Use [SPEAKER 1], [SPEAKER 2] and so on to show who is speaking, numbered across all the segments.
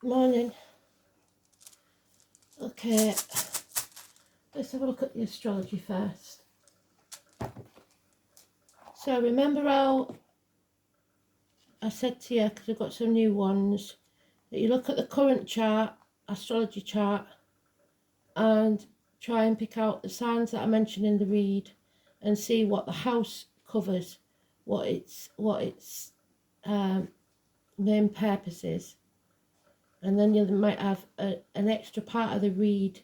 [SPEAKER 1] Morning. Okay, let's have a look at the astrology first. So remember how I said to you, because I've got some new ones, that you look at the current chart, astrology chart, and try and pick out the signs that I mentioned in the read and see what the house covers, what its main purpose is. And then you might have an extra part of the read.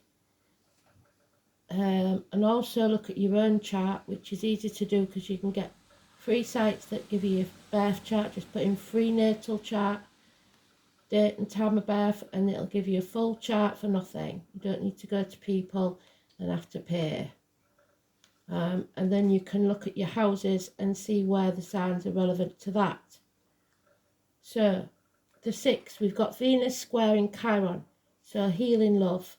[SPEAKER 1] And also look at your own chart, which is easy to do because you can get free sites that give you your birth chart. Just put in free natal chart, date and time of birth, and it'll give you a full chart for nothing. You don't need to go to people and have to pay. And then you can look at your houses and see where the signs are relevant to that. So the 6th, we've got Venus squaring Chiron, so healing love.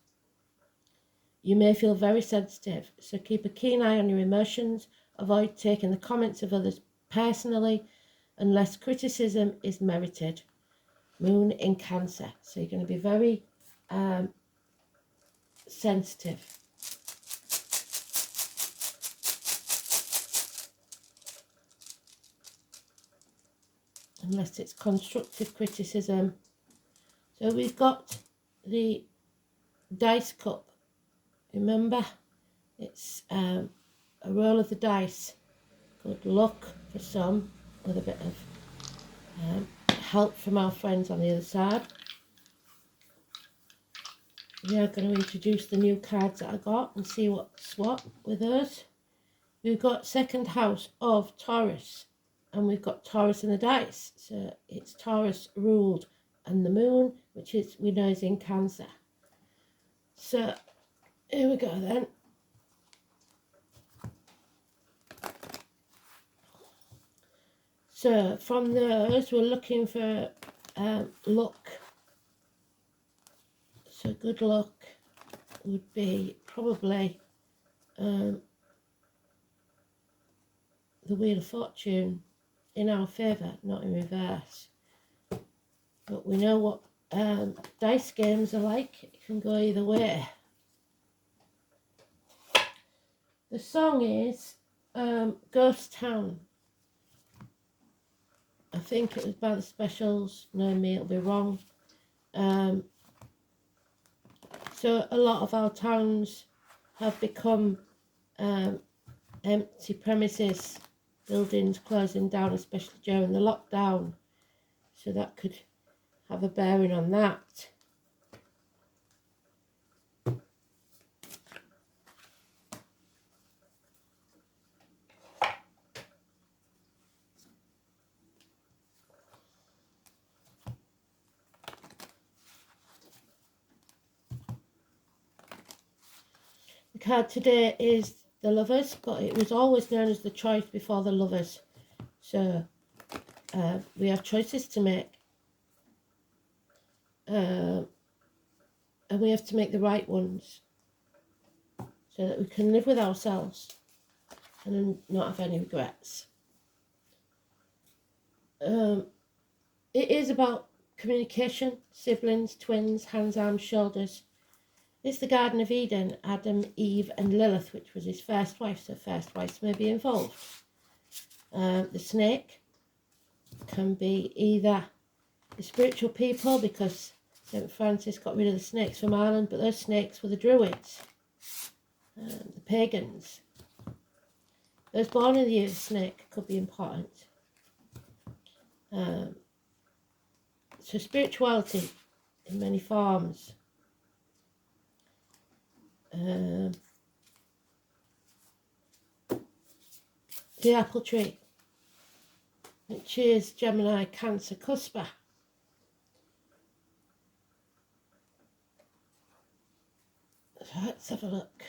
[SPEAKER 1] You may feel very sensitive, so keep a keen eye on your emotions. Avoid taking the comments of others personally unless criticism is merited. Moon in Cancer, so you're going to be very sensitive. Unless it's constructive criticism. So we've got the dice cup. Remember, it's a roll of the dice. Good luck for some, with a bit of help from our friends on the other side. We are going to introduce the new cards that I got and see what's what with those. We've got second house of Taurus, and we've got Taurus in the dice, so it's Taurus ruled, and the moon, which is we know is in Cancer. So here we go then. So from those we're looking for luck. So good luck would be probably the Wheel of Fortune in our favour, not in reverse. But we know what dice games are like. It can go either way. The song is Ghost Town. I think it was by the Specials. Know me, it'll be wrong. So a lot of our towns have become empty premises, buildings closing down, especially during the lockdown. So that could have a bearing on that. The card today is the Lovers, but it was always known as the Choice before the Lovers. So we have choices to make. And we have to make the right ones so that we can live with ourselves and not have any regrets. It is about communication, siblings, twins, hands, arms, shoulders. It's the Garden of Eden, Adam, Eve and Lilith, which was his first wife, so first wives may be involved. The snake can be either the spiritual people, because St. Francis got rid of the snakes from Ireland, but those snakes were the Druids, the pagans. Those born in the year of the snake could be important. So spirituality in many forms. The apple tree, which is Gemini, Cancer, Cusper. So let's have a look.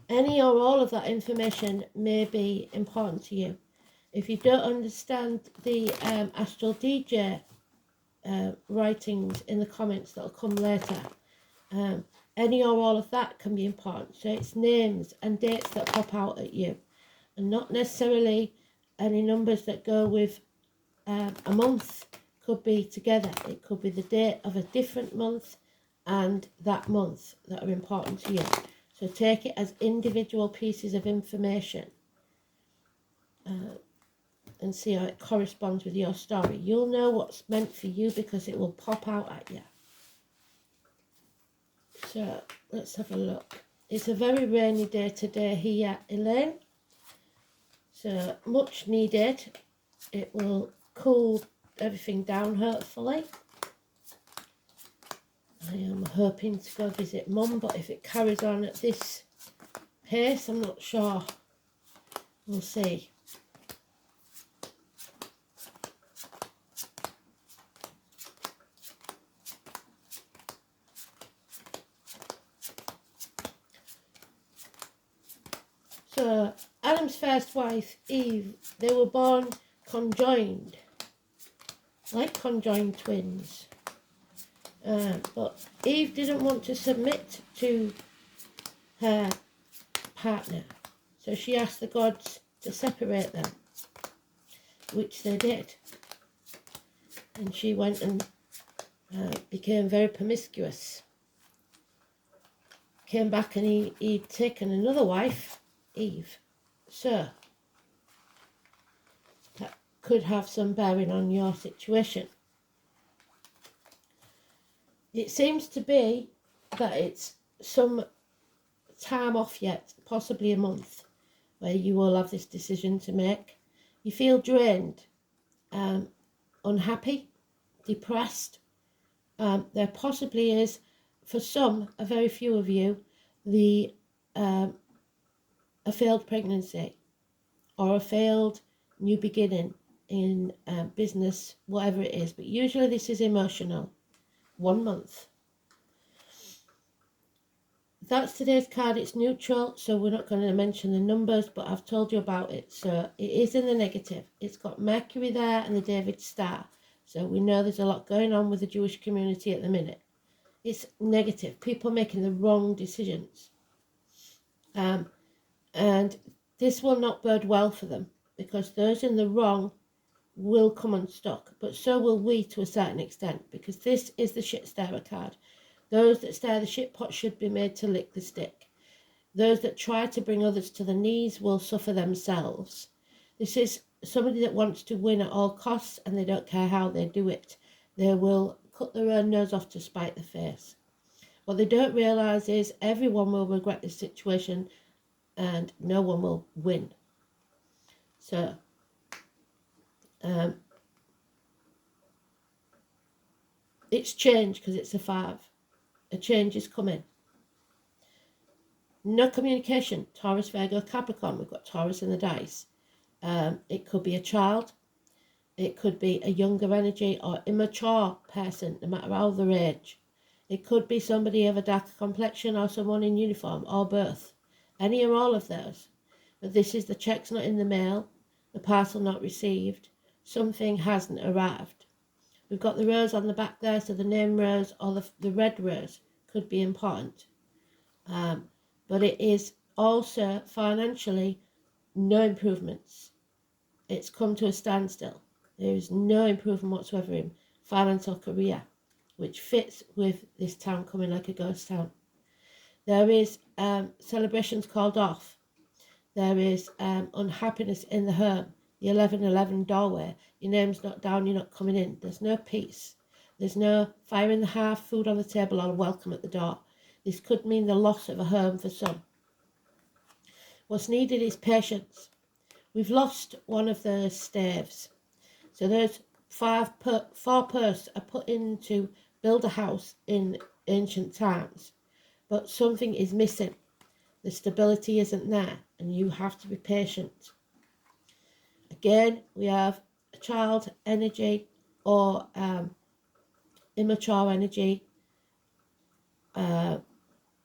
[SPEAKER 1] Any or all of that information may be important to you. If you don't understand the Astral DJ writings in the comments that will come later, any or all of that can be important. So it's names and dates that pop out at you, and not necessarily any numbers that go with a month could be together. It could be the date of a different month and that month that are important to you. So take it as individual pieces of information and see how it corresponds with your story. You'll know what's meant for you because it will pop out at you. So let's have a look. It's a very rainy day today here, Elaine. So much needed. It will cool everything down, hopefully. I am hoping to go visit Mum, but if it carries on at this pace, I'm not sure. We'll see. So Adam's first wife, Eve, they were born conjoined, like conjoined twins. But Eve didn't want to submit to her partner, so she asked the gods to separate them, which they did. And she went and became very promiscuous. Came back and he'd taken another wife, Eve. So that could have some bearing on your situation. It seems to be that it's some time off yet, possibly a month, where you will have this decision to make. You feel drained, unhappy, depressed. There possibly is, for some, a very few of you, a failed pregnancy or a failed new beginning in business, whatever it is. But usually this is emotional. 1 month. That's today's card. It's neutral, so we're not going to mention the numbers, but I've told you about it. So it is in the negative. It's got Mercury there and the David Star. So we know there's a lot going on with the Jewish community at the minute. It's negative. People making the wrong decisions. And this will not bode well for them, because those in the wrong will come unstuck, but so will we to a certain extent, because this is the shit stirrer card. Those that stir the shit pot should be made to lick the stick. Those that try to bring others to the knees will suffer themselves. This is somebody that wants to win at all costs, and they don't care how they do it. They will cut their own nose off to spite the face. What they don't realise is everyone will regret this situation and no one will win. So it's change because it's a 5. A change is coming. No communication. Taurus, Virgo, Capricorn. We've got Taurus in the dice. It could be a child. It could be a younger energy or immature person, no matter how their age. It could be somebody of a darker complexion or someone in uniform or both. Any or all of those. But this is the check's not in the mail, the parcel not received, something hasn't arrived. We've got the rose on the back there, so the name rose or the red rose could be important. But it is also financially no improvements. It's come to a standstill. There is no improvement whatsoever in finance or career, which fits with this town coming like a ghost town. There is celebrations called off. There is unhappiness in the home. The 1111 doorway. Your name's not down, you're not coming in. There's no peace. There's no fire in the hearth, food on the table, or a welcome at the door. This could mean the loss of a home for some. What's needed is patience. We've lost one of the staves. So those 4 posts are put in to build a house in ancient times. But something is missing. The stability isn't there, and you have to be patient. Again, we have a child energy or immature energy.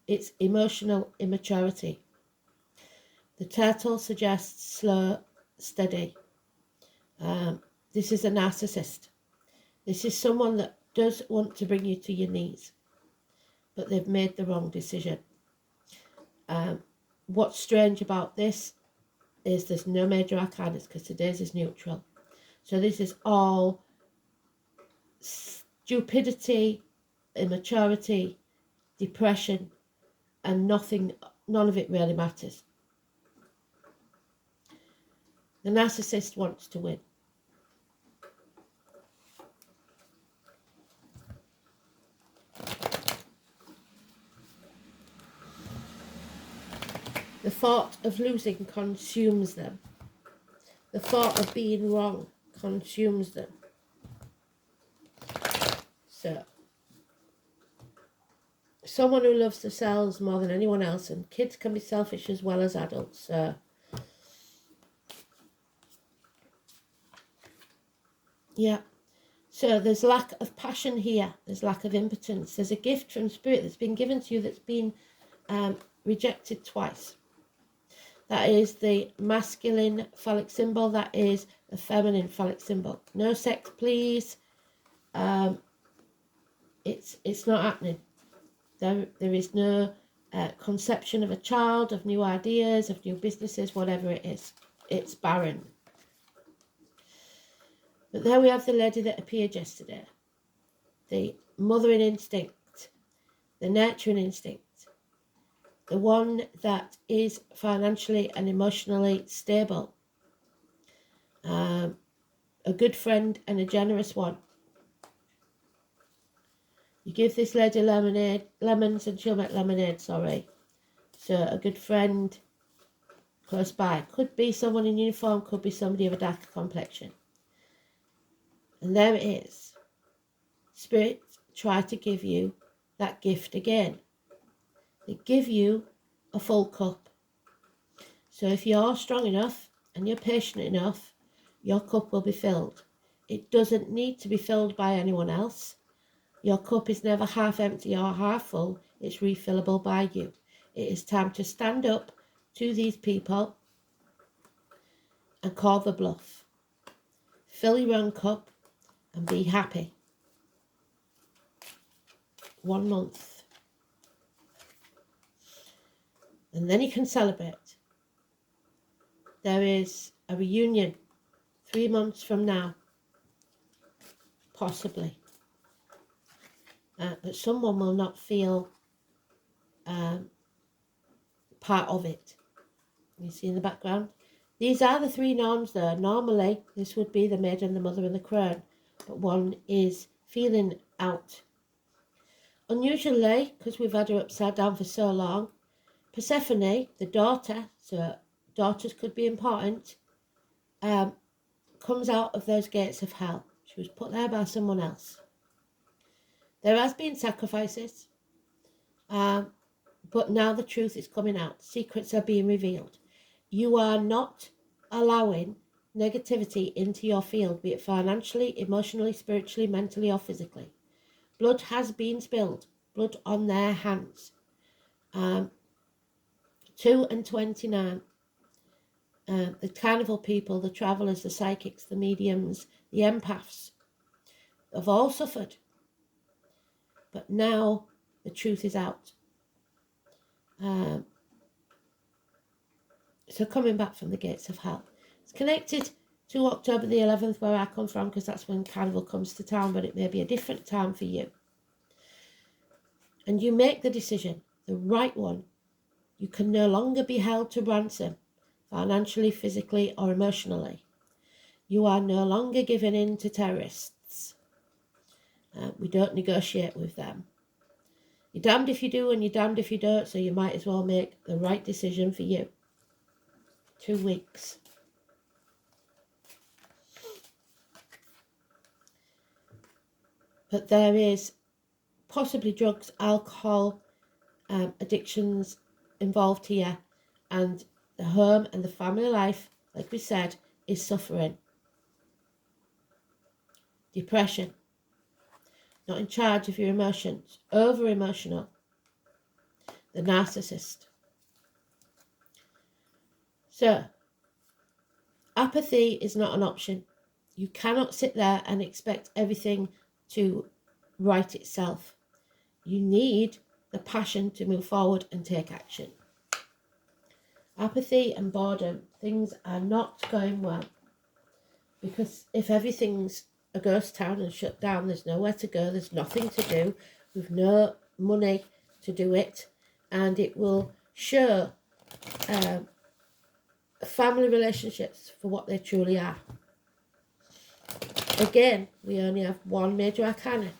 [SPEAKER 1] It's emotional immaturity. The turtle suggests slow, steady. This is a narcissist. This is someone that does want to bring you to your knees, but they've made the wrong decision. What's strange about this is there's no major arcanas because today's is neutral. So this is all stupidity, immaturity, depression, and none of it really matters. The narcissist wants to win. The thought of losing consumes them. The thought of being wrong consumes them. So, someone who loves themselves more than anyone else, and kids can be selfish as well as adults. So, yeah. So there's lack of passion here. There's lack of impotence. There's a gift from Spirit that's been given to you that's been rejected twice. That is the masculine phallic symbol. That is the feminine phallic symbol. No sex, please. It's not happening. There is no conception of a child, of new ideas, of new businesses, whatever it is. It's barren. But there we have the lady that appeared yesterday. The mothering instinct, the nurturing instinct, the one that is financially and emotionally stable, a good friend and a generous one. You give this lady lemons and she'll make lemonade, sorry. So a good friend close by. Could be someone in uniform, could be somebody of a darker complexion. And there it is. Spirit try to give you that gift again. They give you a full cup. So if you're strong enough and you're patient enough, your cup will be filled. It doesn't need to be filled by anyone else. Your cup is never half empty or half full. It's refillable by you. It is time to stand up to these people and call the bluff. Fill your own cup and be happy. 1 month. And then you can celebrate. There is a reunion 3 months from now. Possibly. But someone will not feel part of it. You see in the background? These are the 3 norms though. Normally, this would be the maiden, the mother and the crone. But one is feeling out. Unusually, because we've had her upside down for so long, Persephone, the daughter, so daughters could be important, comes out of those gates of hell. She was put there by someone else. There has been sacrifices, but now the truth is coming out. Secrets are being revealed. You are not allowing negativity into your field, be it financially, emotionally, spiritually, mentally, or physically. Blood has been spilled, blood on their hands. 2 and 29. The carnival people, the travellers, the psychics, the mediums, the empaths have all suffered. But now the truth is out. So coming back from the gates of hell. It's connected to October the 11th where I come from, because that's when carnival comes to town, but it may be a different time for you. And you make the decision, the right one. You can no longer be held to ransom, financially, physically, or emotionally. You are no longer given in to terrorists. We don't negotiate with them. You're damned if you do and you're damned if you don't, so you might as well make the right decision for you. 2 weeks. But there is possibly drugs, alcohol, addictions involved here, and the home and the family life, like we said, is suffering. Depression. Not in charge of your emotions. Over-emotional. The narcissist. So, apathy is not an option. You cannot sit there and expect everything to right itself. You need the passion to move forward and take action. Apathy and boredom, things are not going well. because if everything's a ghost town and shut down, there's nowhere to go, there's nothing to do, we've no money to do it, and it will show family relationships for what they truly are. Again, we only have one major arcana,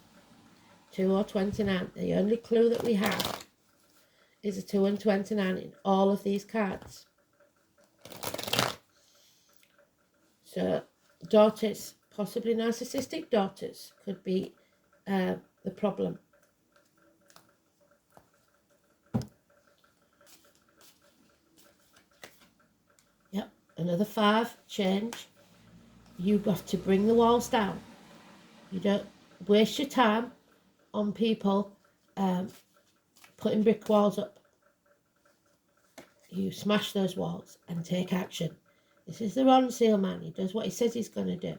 [SPEAKER 1] 2 or 29. The only clue that we have is a 2 and 29 in all of these cards. So daughters, possibly narcissistic daughters, could be the problem. Yep, another 5, change. You've got to bring the walls down. You don't waste your time on people putting brick walls up. You smash those walls and take action. This is the Ron Seal man. He does what he says he's going to do.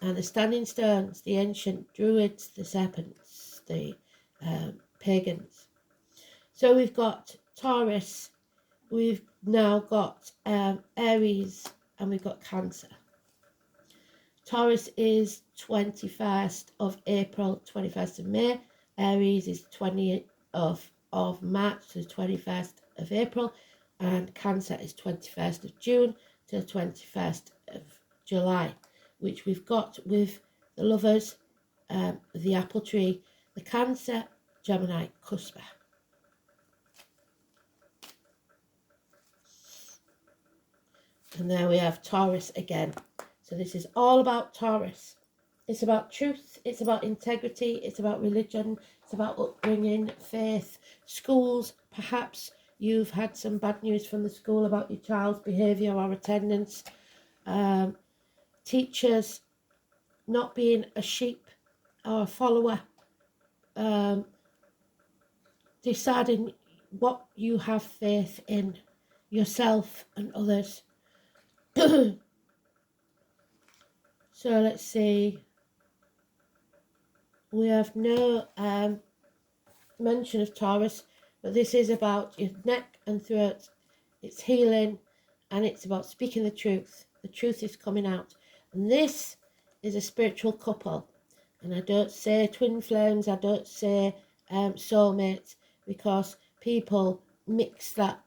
[SPEAKER 1] And the standing stones, the ancient druids, the serpents, the pagans. So we've got Taurus, we've now got Aries, and we've got Cancer. Taurus is 21st of April, 21st of May. Aries is 20th of March to the 21st of April. And Cancer is 21st of June to the 21st of July, which we've got with the Lovers, the Apple Tree, the Cancer, Gemini, Cusper. And there we have Taurus again. So this is all about Taurus. It's about truth, it's about integrity, it's about religion, it's about upbringing, faith, schools. Perhaps you've had some bad news from the school about your child's behaviour or attendance. Teachers not being a sheep or a follower. Deciding what you have faith in, yourself and others. So let's see. We have no mention of Taurus, but this is about your neck and throat. It's healing, and it's about speaking the truth. The truth is coming out. And this is a spiritual couple. And I don't say twin flames, I don't say soulmates, because people mix that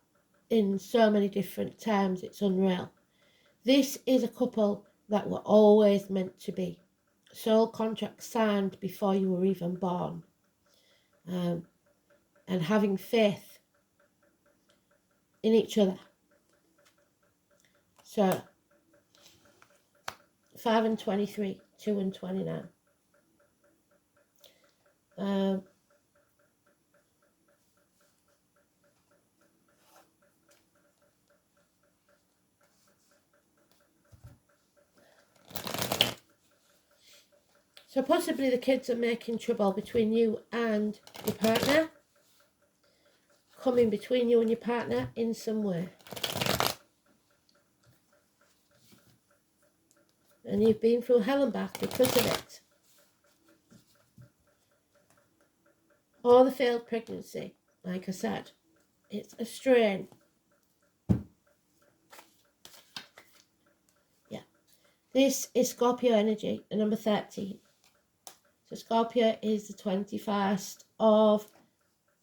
[SPEAKER 1] in so many different terms, it's unreal. This is a couple that were always meant to be. Soul contract signed before you were even born. And having faith in each other. So 5 and 23, 2 and 29. So possibly the kids are making trouble between you and your partner. Coming between you and your partner in some way. And you've been through hell and back because of it. Or the failed pregnancy, like I said. It's a strain. Yeah. This is Scorpio energy, the number 13. So Scorpio is the 21st of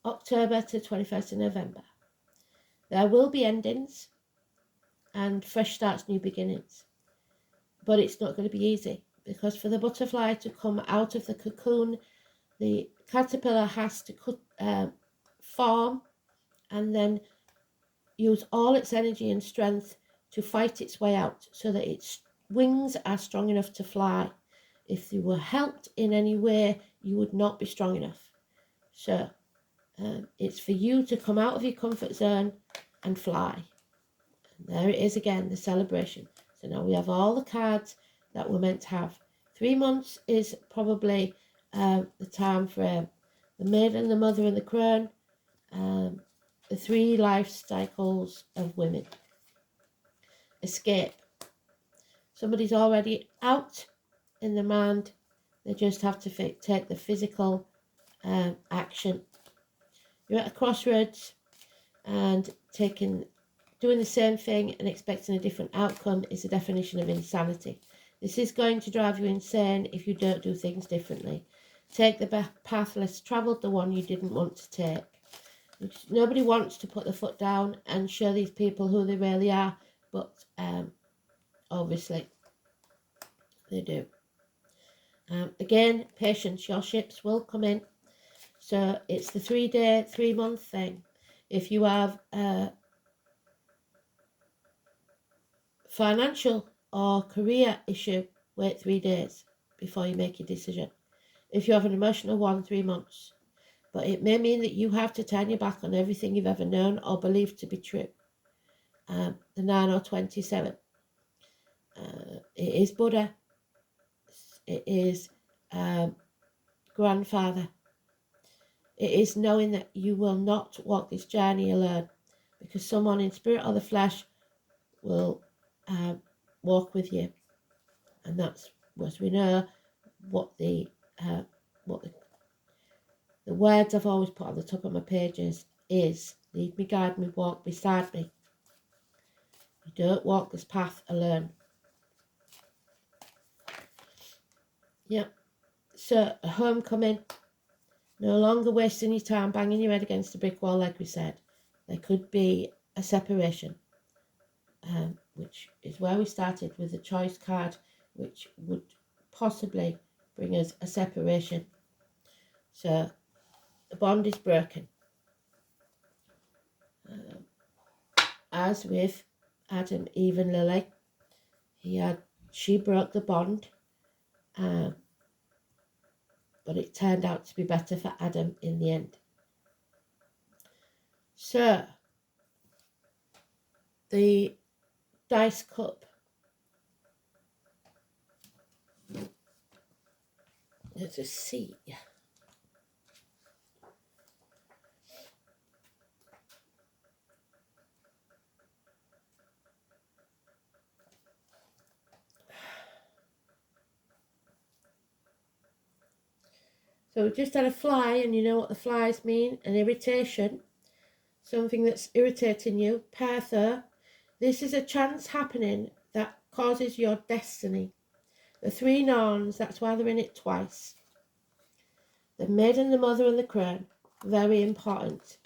[SPEAKER 1] October to 21st of November. There will be endings and fresh starts, new beginnings. But it's not going to be easy, because for the butterfly to come out of the cocoon, the caterpillar has to form and then use all its energy and strength to fight its way out so that its wings are strong enough to fly. If you were helped in any way, you would not be strong enough. So it's for you to come out of your comfort zone and fly. And there it is again, the celebration. So now we have all the cards that we're meant to have. 3 months is probably the time frame. The maiden, the mother and the crone. The 3 life cycles of women. Escape. Somebody's already out in the mind. They just have to take the physical action. You're at a crossroads and taking doing the same thing and expecting a different outcome is the definition of insanity. This is going to drive you insane if you don't do things differently. Take the path less travelled, the one you didn't want to take. Nobody wants to put their foot down and show these people who they really are, but obviously they do. Again, patience, your ships will come in. So it's the 3-day, 3-month thing. If you have a financial or career issue, wait 3 days before you make your decision. If you have an emotional one, 3 months. But it may mean that you have to turn your back on everything you've ever known or believed to be true. The 9 or 27. It is Buddha. It is grandfather. It is knowing that you will not walk this journey alone, because someone in spirit or the flesh will walk with you, and that's, as we know, what the words I've always put on the top of my pages is: lead me, guide me, walk beside me. You don't walk this path alone. Yep. So a homecoming, no longer wasting your time banging your head against a brick wall, like we said. There could be a separation, which is where we started with the choice card, which would possibly bring us a separation. So the bond is broken. As with Adam, Eve and Lily, she broke the bond, but it turned out to be better for Adam in the end. So the dice cup. Let's just see. So we just had a fly, and you know what the flies mean: an irritation, something that's irritating you. Pertha, this is a chance happening that causes your destiny. The 3 Norns, that's why they're in it twice. The maiden, the mother and the crone, very important.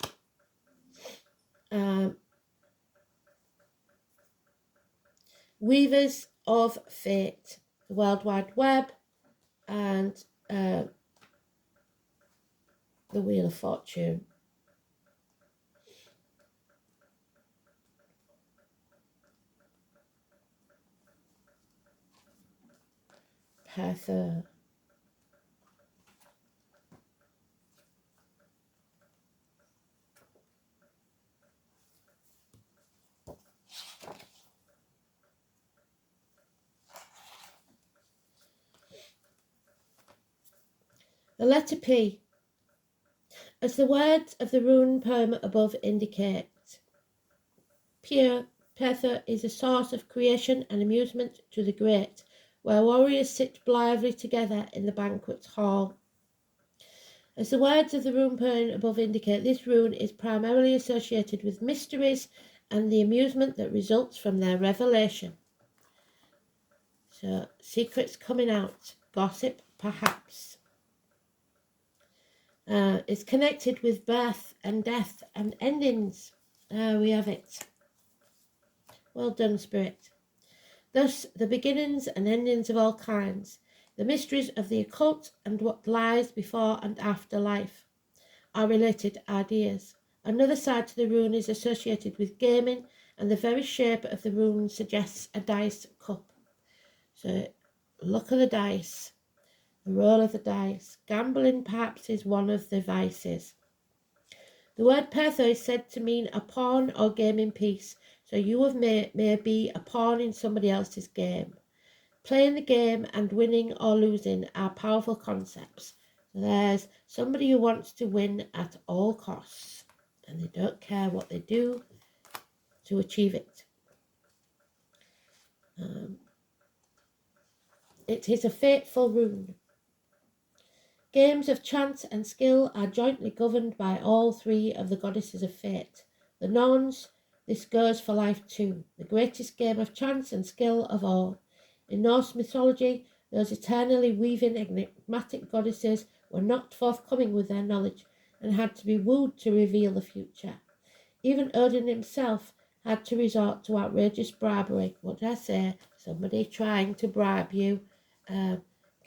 [SPEAKER 1] Weavers of fate, the World Wide Web, and the Wheel of Fortune. Pertha. The letter P. As the words of the rune poem above indicate, pure Pertha is a source of creation and amusement to the great, where warriors sit blithely together in the banquet hall. As the words of the rune poem above indicate, this rune is primarily associated with mysteries and the amusement that results from their revelation. So, secrets coming out, gossip perhaps. It's connected with birth and death and endings. We have it. Well done, Spirit. Thus, the beginnings and endings of all kinds, the mysteries of the occult and what lies before and after life, are related ideas. Another side to the rune is associated with gaming, and the very shape of the rune suggests a dice cup. So, look at the dice, the roll of the dice. Gambling perhaps is one of the vices. The word Pertha is said to mean a pawn or gaming piece, so you may be a pawn in somebody else's game. Playing the game and winning or losing are powerful concepts. So there's somebody who wants to win at all costs, and they don't care what they do to achieve it. It is a fateful rune. Games of chance and skill are jointly governed by all 3 of the goddesses of fate: the Norns, This goes for life too, the greatest game of chance and skill of all. In Norse mythology, those eternally weaving enigmatic goddesses were not forthcoming with their knowledge and had to be wooed to reveal the future. Even Odin himself had to resort to outrageous bribery. What did I say? Somebody trying to bribe you,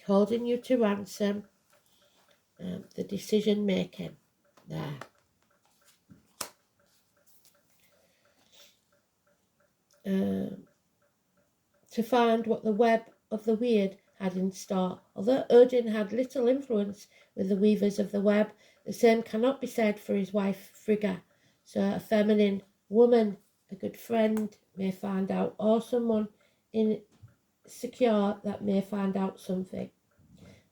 [SPEAKER 1] holding you to ransom, the decision making there. To find what the web of the weird had in store. Although Odin had little influence with the weavers of the web, the same cannot be said for his wife Frigga. So a feminine woman, a good friend, may find out, or someone insecure that may find out something.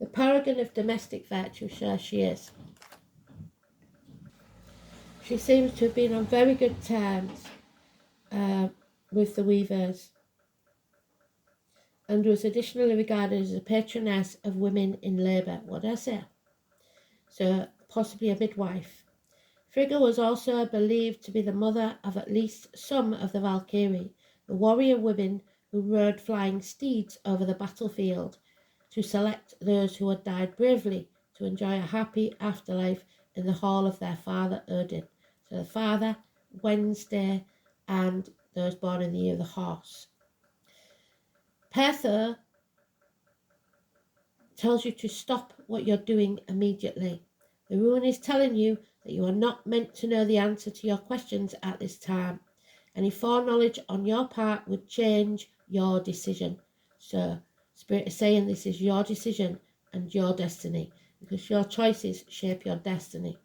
[SPEAKER 1] The paragon of domestic virtue, sure she is. She seems to have been on very good terms with the weavers, and was additionally regarded as a patroness of women in labour. What did I say? So, possibly a midwife. Frigga was also believed to be the mother of at least some of the Valkyrie, the warrior women who rode flying steeds over the battlefield to select those who had died bravely to enjoy a happy afterlife in the hall of their father Odin. So the father, Wednesday, and those born in the year of the horse. Pertho tells you to stop what you're doing immediately. The rune is telling you that you are not meant to know the answer to your questions at this time. Any foreknowledge on your part would change your decision. So, Spirit is saying this is your decision and your destiny, because your choices shape your destiny.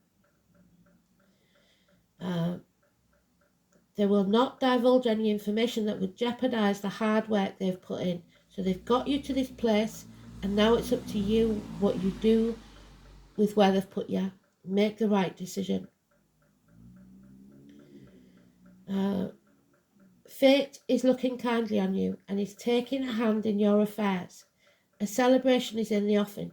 [SPEAKER 1] They will not divulge any information that would jeopardize the hard work they've put in. So they've got you to this place, and now it's up to you what you do with where they've put you. Make the right decision. Fate is looking kindly on you and is taking a hand in your affairs. A celebration is in the offing.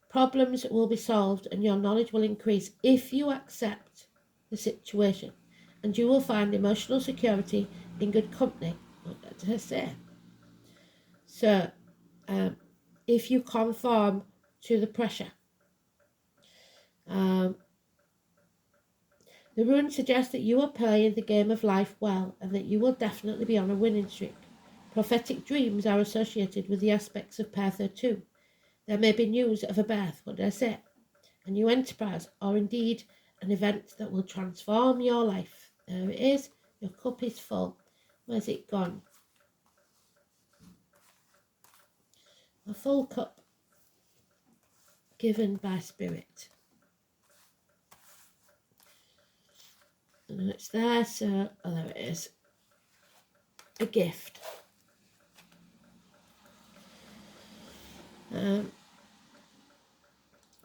[SPEAKER 1] Problems will be solved and your knowledge will increase if you accept the situation, and you will find emotional security in good company. What did I say? So, if you conform to the pressure, the rune suggests that you are playing the game of life well and that you will definitely be on a winning streak. Prophetic dreams are associated with the aspects of Pertho too. There may be news of a birth, what did I say? A new enterprise, or indeed an event that will transform your life. There it is. Your cup is full. Where's it gone? A full cup given by Spirit. And it's there, so there it is. A gift.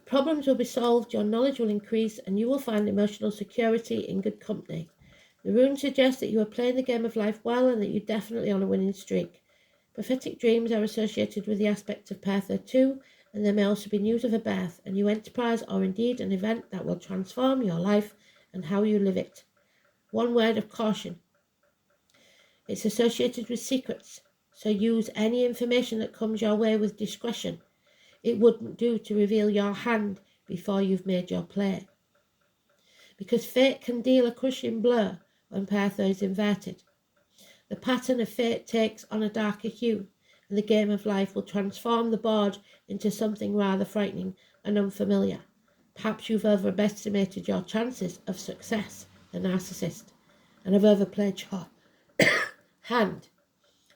[SPEAKER 1] Problems will be solved, your knowledge will increase, and you will find emotional security in good company. The rune suggests that you are playing the game of life well and that you're definitely on a winning streak. Prophetic dreams are associated with the aspect of Pertho too, and there may also be news of a birth, a new enterprise, or indeed an event that will transform your life and how you live it. One word of caution. It's associated with secrets, so use any information that comes your way with discretion. It wouldn't do to reveal your hand before you've made your play, because fate can deal a crushing blow when Pertho is inverted. The pattern of fate takes on a darker hue, and the game of life will transform the board into something rather frightening and unfamiliar. Perhaps you've overestimated your chances of success, the narcissist, and have overplayed your hand.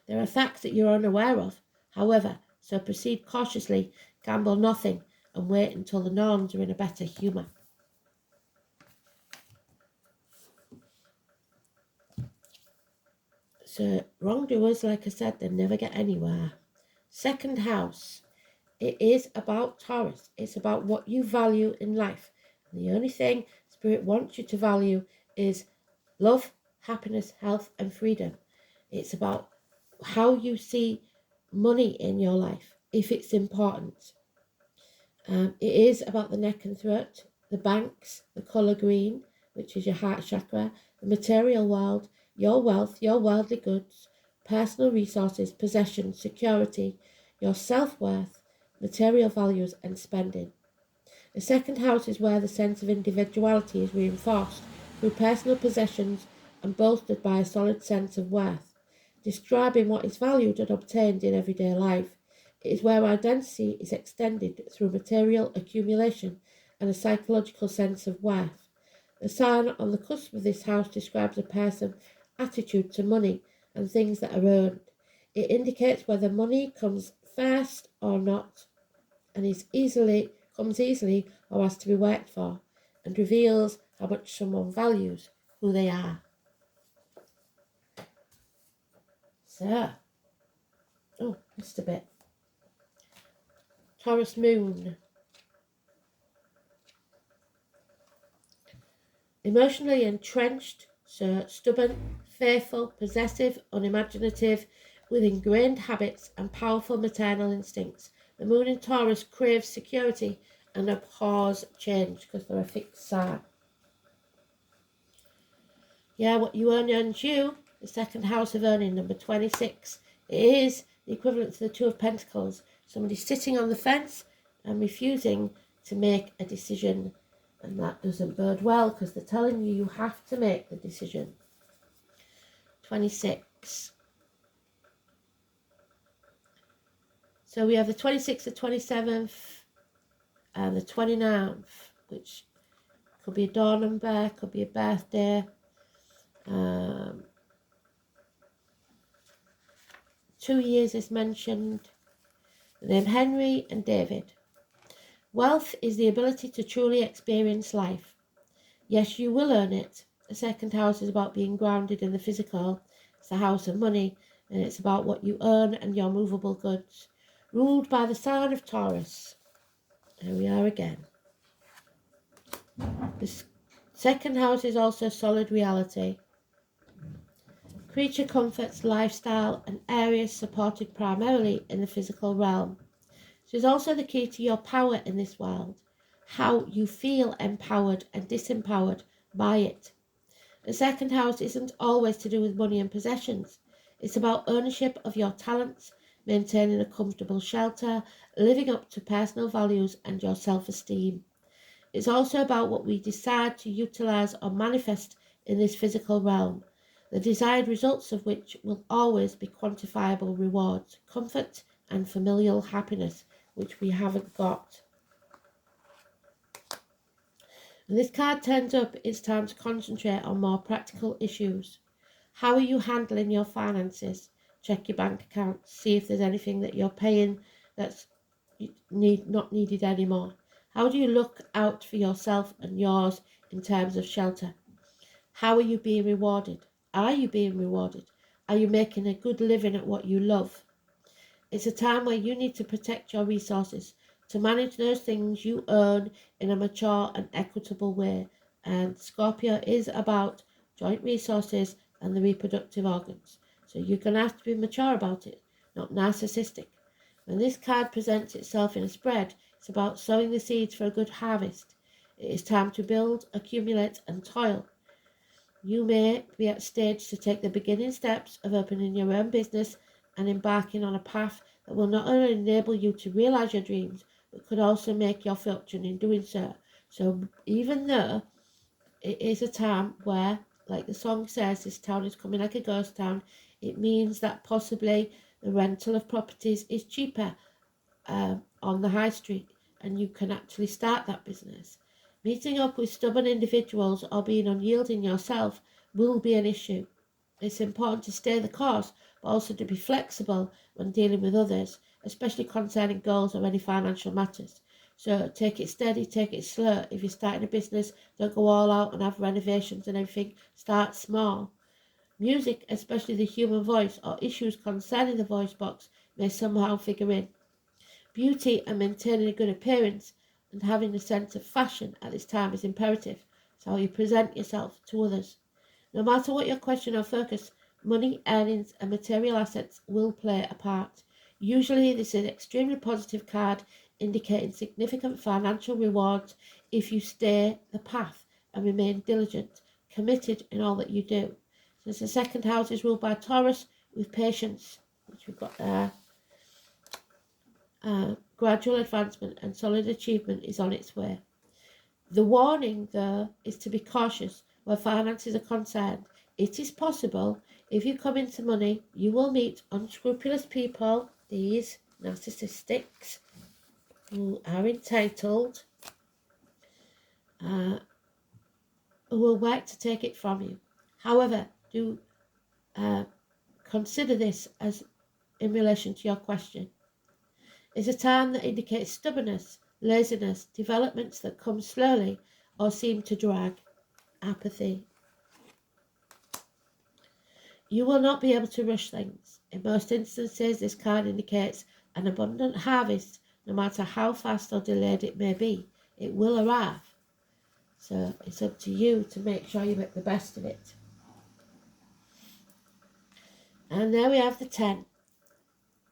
[SPEAKER 1] There are facts that you're unaware of, however, so proceed cautiously, gamble nothing, and wait until the Norns are in a better humour. So wrongdoers, like I said, they never get anywhere. Second house. It is about Taurus. It's about what you value in life. And the only thing Spirit wants you to value is love, happiness, health, and freedom. It's about how you see money in your life, if it's important. It is about the neck and throat, the banks, the colour green, which is your heart chakra, the the material world, your wealth, your worldly goods, personal resources, possessions, security, your self-worth, material values and spending. The second house is where the sense of individuality is reinforced through personal possessions and bolstered by a solid sense of worth, describing what is valued and obtained in everyday life. It is where identity is extended through material accumulation and a psychological sense of worth. The sign on the cusp of this house describes a person's attitude to money and things that are earned. It indicates whether money comes first or not, and comes easily or has to be worked for, and reveals how much someone values who they are. So, missed a bit. Taurus moon. Emotionally entrenched, so stubborn, faithful, possessive, unimaginative, with ingrained habits and powerful maternal instincts. The moon in Taurus craves security and abhors change because they're a fixed sign. Yeah, what you earn earns you. The second house of earning, number 26. It is the equivalent to the Two of Pentacles. Somebody sitting on the fence and refusing to make a decision. And that doesn't bode well because they're telling you you have to make the decision. 26. So we have the 26th, the 27th, and the 29th, which could be a door number, could be a birthday. 2 years is mentioned. The name Henry and David. Wealth is the ability to truly experience life. Yes, you will earn it. The second house is about being grounded in the physical. It's the house of money, and it's about what you earn and your movable goods. Ruled by the sign of Taurus. Here we are again. The second house is also solid reality. Creature comforts, lifestyle, and areas supported primarily in the physical realm. So it's also the key to your power in this world, how you feel empowered and disempowered by it. The second house isn't always to do with money and possessions. It's about ownership of your talents, maintaining a comfortable shelter, living up to personal values and your self-esteem. It's also about what we decide to utilize or manifest in this physical realm, the desired results of which will always be quantifiable rewards, comfort and familial happiness, which we haven't got. When this card turns up, it's time to concentrate on more practical issues. How are you handling your finances? Check your bank account, see if there's anything that you're paying that's not needed anymore. How do you look out for yourself and yours in terms of shelter? How are you being rewarded? Are you being rewarded? Are you making a good living at what you love? It's a time where you need to protect your resources, to manage those things you earn in a mature and equitable way. And Scorpio is about joint resources and the reproductive organs. So you're going to have to be mature about it, not narcissistic. When this card presents itself in a spread, it's about sowing the seeds for a good harvest. It is time to build, accumulate and toil. You may be at a stage to take the beginning steps of opening your own business and embarking on a path that will not only enable you to realize your dreams, but could also make your fortune in doing so. So even though it is a time where, like the song says, this town is coming like a ghost town, it means that possibly the rental of properties is cheaper on the high street, and you can actually start that business. Meeting up with stubborn individuals or being unyielding yourself will be an issue. It's important to stay the course, but also to be flexible when dealing with others, especially concerning goals or any financial matters. So take it steady, take it slow. If you're starting a business, don't go all out and have renovations and everything. Start small. Music, especially the human voice or issues concerning the voice box, may somehow figure in. Beauty and maintaining a good appearance and having a sense of fashion at this time is imperative. It's how you present yourself to others. No matter what your question or focus, money, earnings and material assets will play a part. Usually this is an extremely positive card indicating significant financial rewards if you stay the path and remain diligent, committed in all that you do. Since the second house is ruled by Taurus, with patience, which we've got there, gradual advancement and solid achievement is on its way. The warning, though, is to be cautious where finances are concerned. It is possible, if you come into money, you will meet unscrupulous people, these narcissists, who are entitled, who will work to take it from you. However, do consider this as in relation to your question. It's a time that indicates stubbornness, laziness, developments that come slowly or seem to drag, apathy. You will not be able to rush things. In most instances, this card indicates an abundant harvest, no matter how fast or delayed it may be. It will arrive. So it's up to you to make sure you make the best of it. And there we have the 10.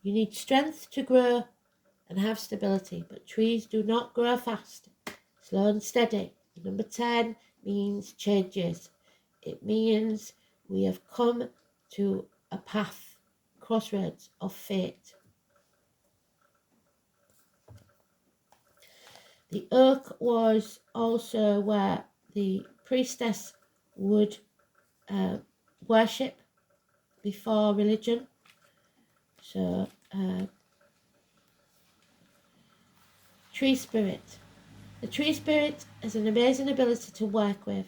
[SPEAKER 1] You need strength to grow and have stability, but trees do not grow fast. Slow and steady. Number 10 means changes. It means we have come to a path, crossroads of fate. The oak was also where the priestess would worship before religion. So, tree spirit. The tree spirit has an amazing ability to work with.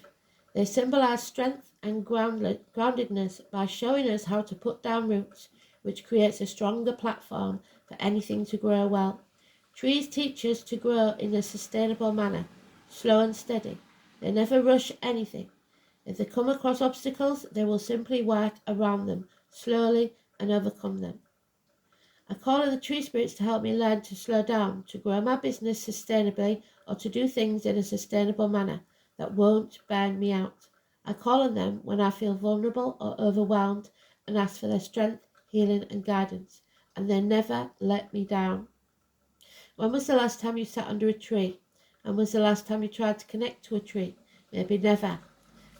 [SPEAKER 1] They symbolize strength and groundedness by showing us how to put down roots, which creates a stronger platform for anything to grow well. Trees teach us to grow in a sustainable manner, slow and steady. They never rush anything. If they come across obstacles, they will simply work around them, slowly, and overcome them. I call on the tree spirits to help me learn to slow down, to grow my business sustainably, or to do things in a sustainable manner that won't burn me out. I call on them when I feel vulnerable or overwhelmed and ask for their strength, healing and guidance, and they never let me down. When was the last time you sat under a tree? And was the last time you tried to connect to a tree? Maybe never.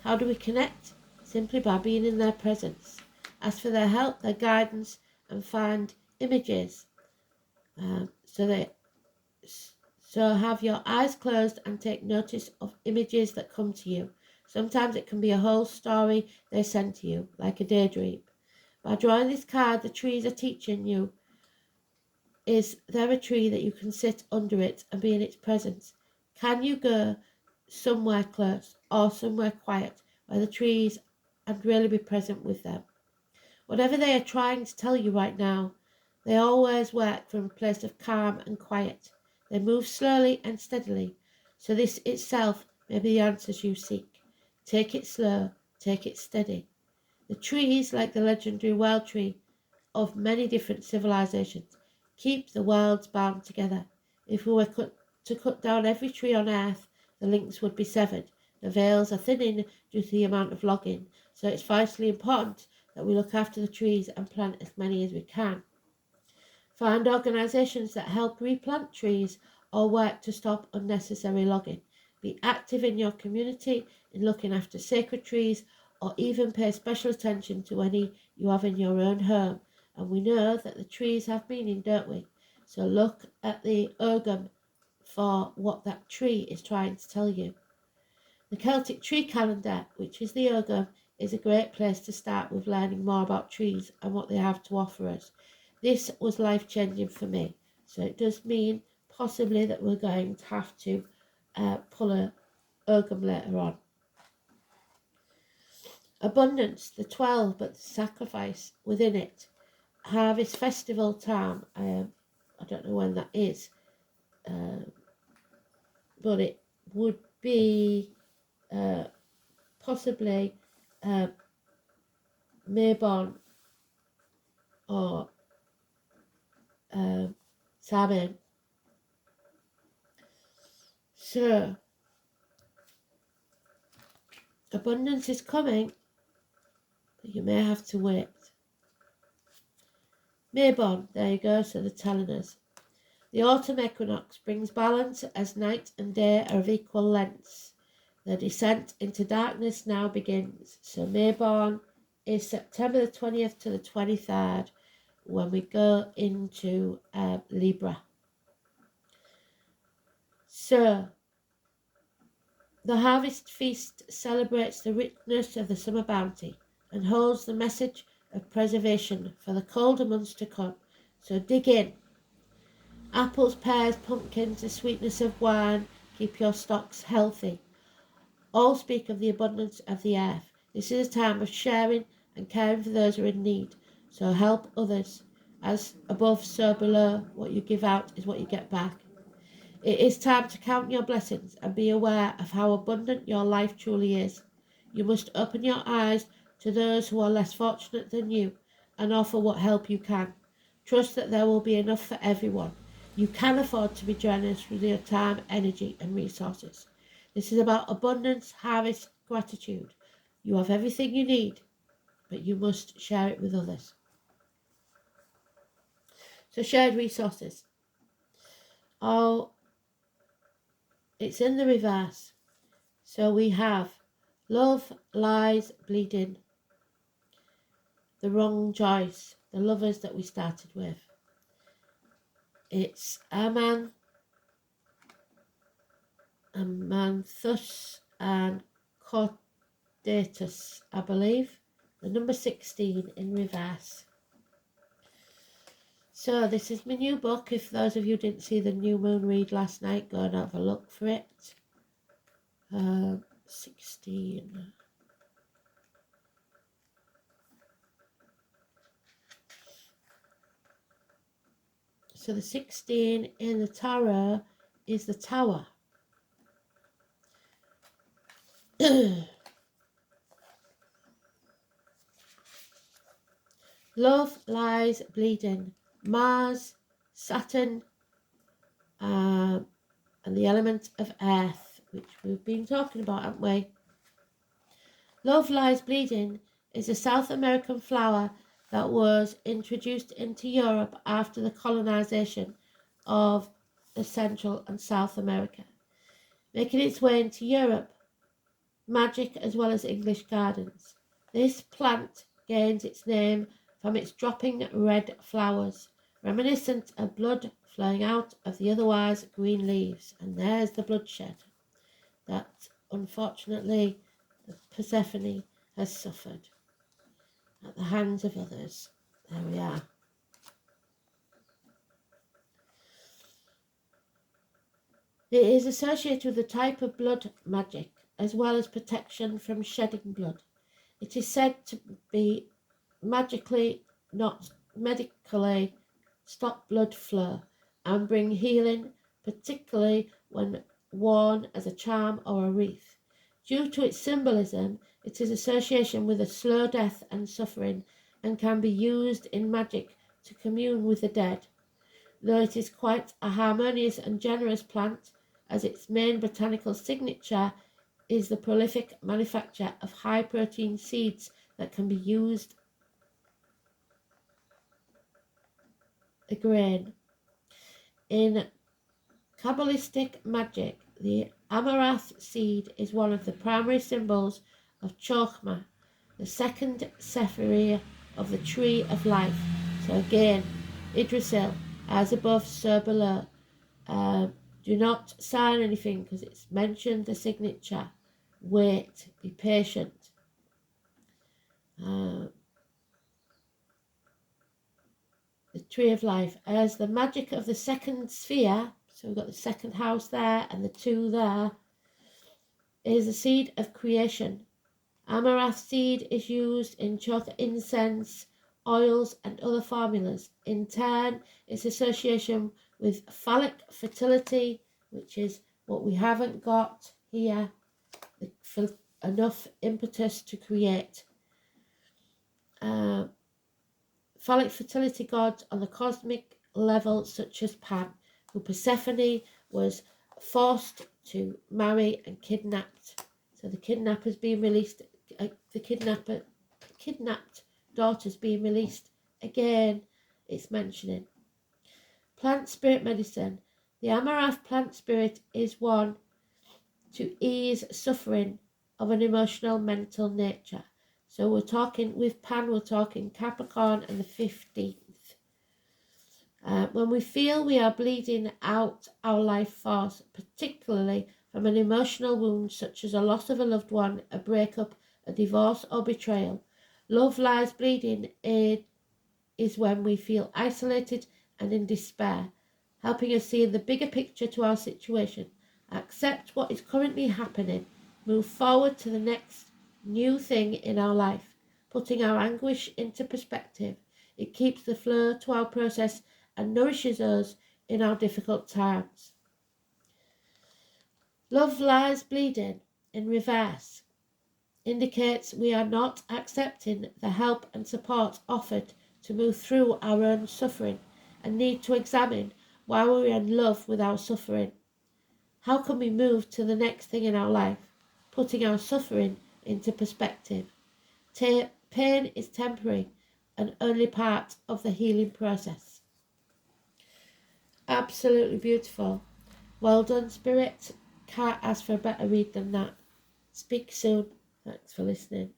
[SPEAKER 1] How do we connect? Simply by being in their presence. Ask for their help, their guidance, and find images. So have your eyes closed and take notice of images that come to you. Sometimes it can be a whole story they send to you, like a daydream. By drawing this card, the trees are teaching you, is there a tree that you can sit under it and be in its presence? Can you go somewhere close or somewhere quiet where the trees and really be present with them? Whatever they are trying to tell you right now, they always work from a place of calm and quiet. They move slowly and steadily, so this itself may be the answers you seek. Take it slow, take it steady. The trees, like the legendary wild tree of many different civilizations, keep the worlds bound together. If we were to cut down every tree on earth, the links would be severed. The veils are thinning due to the amount of logging, so it's vitally important that we look after the trees and plant as many as we can. Find organisations that help replant trees or work to stop unnecessary logging. Be active in your community in looking after sacred trees, or even pay special attention to any you have in your own home. And we know that the trees have meaning, don't we? So look at the ogam for what that tree is trying to tell you. The Celtic tree calendar, which is the ogam, is a great place to start with learning more about trees and what they have to offer us. This was life-changing for me, so it does mean possibly that we're going to have to pull a ogam later on. Abundance, the 12, but the sacrifice within it. Harvest festival time, I don't know when that is, but it would be possibly Mabon or Samhain. So, abundance is coming, but you may have to wait. Mabon, there you go, so they're telling us. The autumn equinox brings balance as night and day are of equal lengths. The descent into darkness now begins. So Mayborn is September the 20th to the 23rd when we go into Libra. So the harvest feast celebrates the richness of the summer bounty and holds the message of preservation for the colder months to come. So dig in. Apples, pears, pumpkins, the sweetness of wine, keep your stocks healthy. All speak of the abundance of the earth. This is a time of sharing and caring for those who are in need. So help others. As above, so below. What you give out is what you get back. It is time to count your blessings and be aware of how abundant your life truly is. You must open your eyes to those who are less fortunate than you and offer what help you can. Trust that there will be enough for everyone. You can afford to be generous with your time, energy, and resources. This is about abundance, harvest, gratitude. You have everything you need, but you must share it with others. So shared resources. Oh, it's in the reverse. So we have love, lies, bleeding, the wrong choice, the lovers that we started with. It's Amanthus and Caudatus, I believe. The number 16 in reverse. So this is my new book. If those of you didn't see the new moon read last night, go and have a look for it. 16. So the 16 in the tarot is the Tower. Love, lies, bleeding, Mars, Saturn, and the element of earth, which we've been talking about, haven't we? Love, lies, bleeding is a South American flower that was introduced into Europe after the colonization of the Central and South America, making its way into Europe, magic as well as English gardens. This plant gains its name from its dropping red flowers, reminiscent of blood flowing out of the otherwise green leaves. And there's the bloodshed that, unfortunately, Persephone has suffered at the hands of others. There we are. It is associated with a type of blood magic, as well as protection from shedding blood. It is said to be medically stop blood flow and bring healing, particularly when worn as a charm or a wreath. Due to its symbolism, it is association with a slow death and suffering and can be used in magic to commune with the dead. Though it is quite a harmonious and generous plant, as its main botanical signature is the prolific manufacture of high-protein seeds that can be used a grain. In Kabbalistic magic, the amaranth seed is one of the primary symbols of Chokhmah, the second sephirah of the tree of life. So again, Idrisil, as above, so below. Do not sign anything because it's mentioned the signature. Wait, be patient. The tree of life as the magic of the second sphere. So we've got the second house there and the 2 there. Is the seed of creation. Amaranth seed is used in choke incense, oils, and other formulas. In turn, its association with phallic fertility, which is what we haven't got here, enough impetus to create. Phallic fertility gods on the cosmic level, such as Pan, who Persephone was forced to marry and kidnapped. So the kidnapper's being released. The kidnapped daughter's being released. Again, it's mentioning. Plant spirit medicine. The Amaranth plant spirit is one to ease suffering of an emotional, mental nature. So we're talking, with Pan, we're talking Capricorn and the 15th. When we feel we are bleeding out our life force, particularly from an emotional wound such as a loss of a loved one, a breakup, a divorce or betrayal, love lies bleeding is when we feel isolated and in despair, helping us see the bigger picture to our situation, accept what is currently happening, move forward to the next new thing in our life, putting our anguish into perspective. It keeps the flow to our process and nourishes us in our difficult times. Love lies bleeding in reverse indicates we are not accepting the help and support offered to move through our own suffering and need to examine why we're in love with our suffering. How can we move to the next thing in our life, putting our suffering into perspective? Pain is temporary and only part of the healing process. Absolutely beautiful. Well done, Spirit. Can't ask for a better read than that. Speak soon. Thanks for listening.